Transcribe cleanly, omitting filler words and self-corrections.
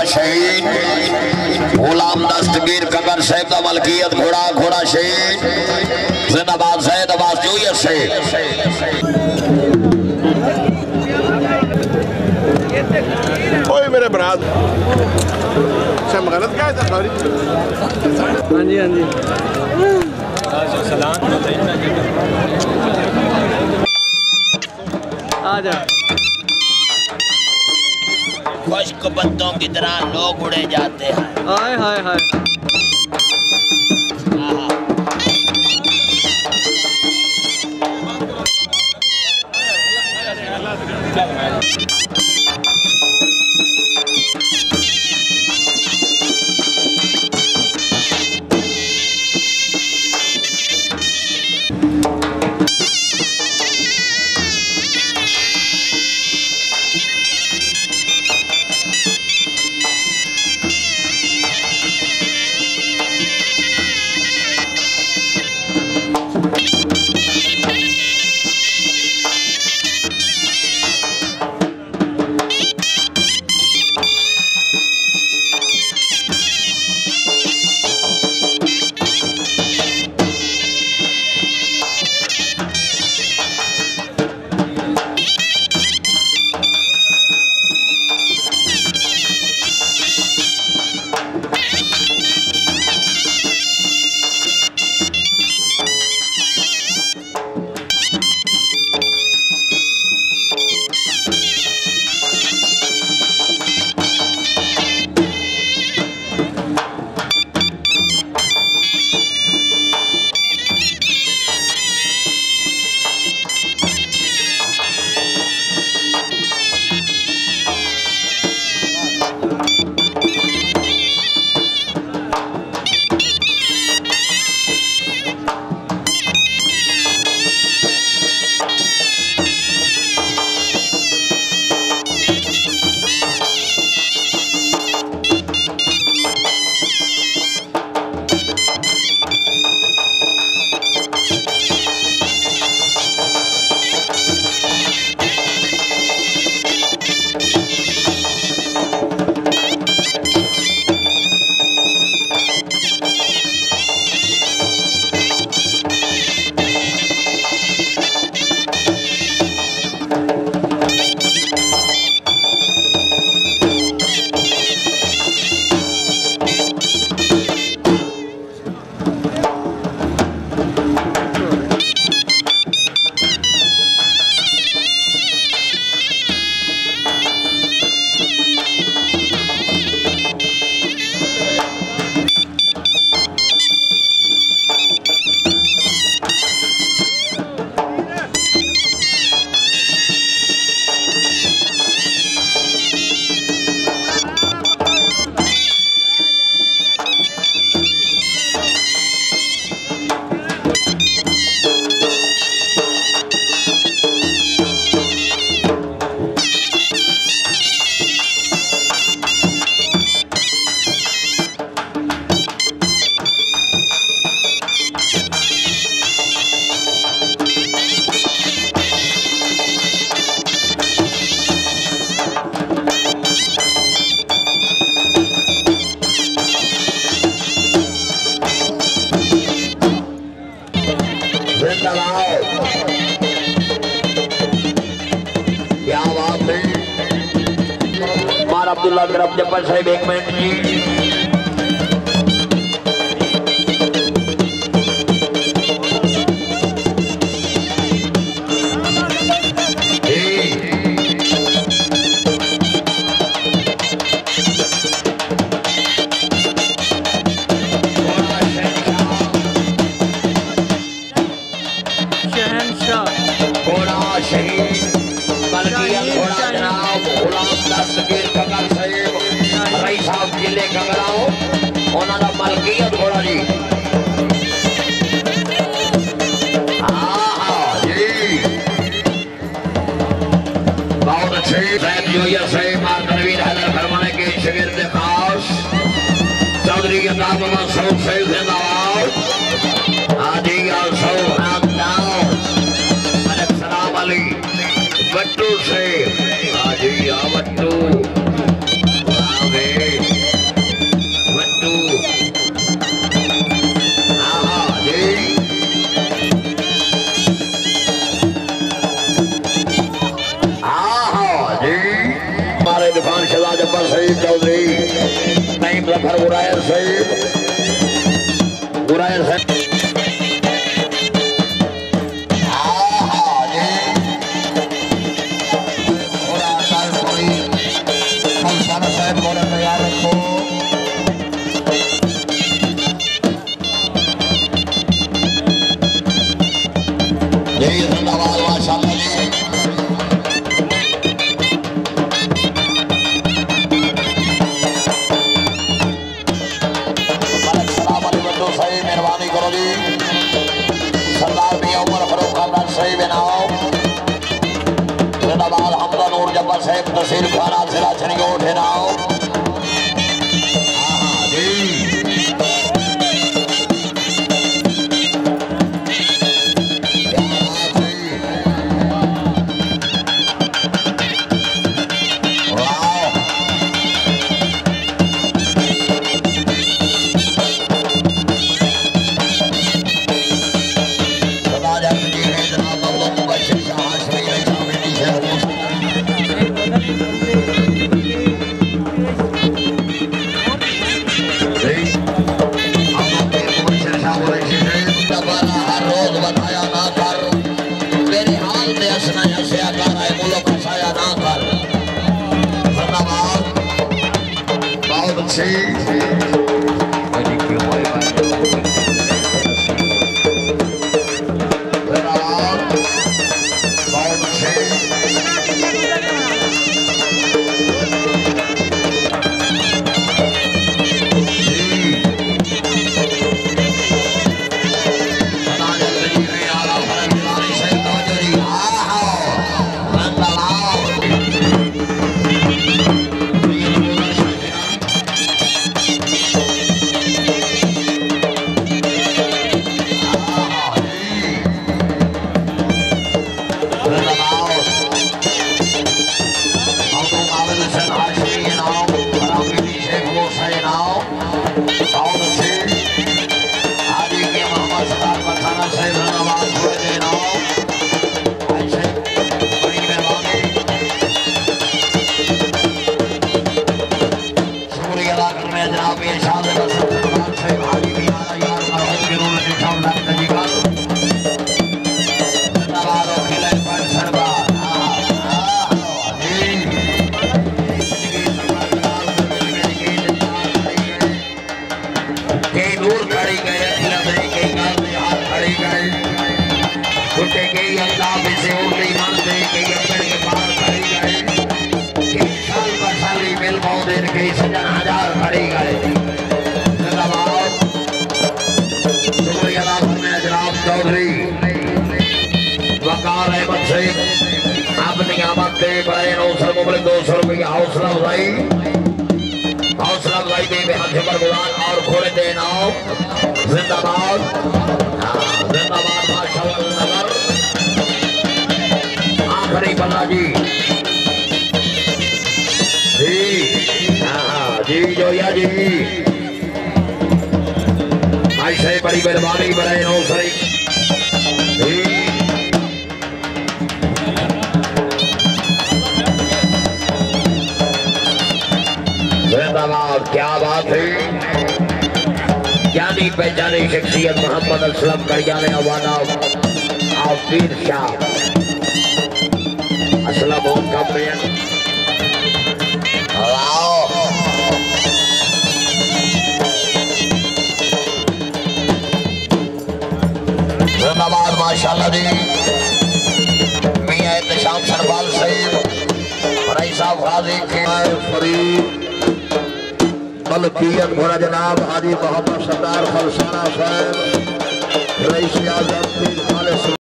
शहीद गुलाम दस्तगीर कंगर साहब दा मलकियत घोड़ा घोड़ा शहीद जिंदाबाद जैद अब्बास जोइयत से ओए मेरे बरात शम गलत क्या है सफारी। हाँ जी हाँ जी आ जा। खुश्क पत्तों की तरह लोग उड़े जाते हैं। हाय हाय हाय अब्दुल्ला तरफ जब्बार साहब 1 मिनट जी। जिले कंगराओ उन्होंने मलकियत घोड़ा जी। हाँ जी बहुत अच्छे साहब जोइयत से नवीर हैदर फरमाने के शिगिर्द खास चौधरी के नाम मसूद से जिंदाबाद। आदि सलाम अली बट्टू से आदि बट्टू जब्बार सईद चौधरी नईम जफर गुरायर सईद तहसील खाना जिला छनियो ठेराओ हौसला अफजाई दे हाथ पर गुलाल और घोड़े दे नाव जिंदाबाद जिंदाबाद माशाअल्लाह नगर आखिरी बल्ला जी जी जोया जी ऐसे बड़ी मेहरबानी बड़े नौसरी क्या बात है जानी पहचानी शख्सियत मोहम्मद असलम करियाने अवाना आफिर शाह असलम उनका प्रेम जिंदाबाद माशाअल्लाह जी मियां इंतशाम सरबाल सईद रईस साहब गाजी के फरीद मलकियत घोड़ा जनाब हाजी मोहम्मद सरदार फलसाना साहब रईस आजम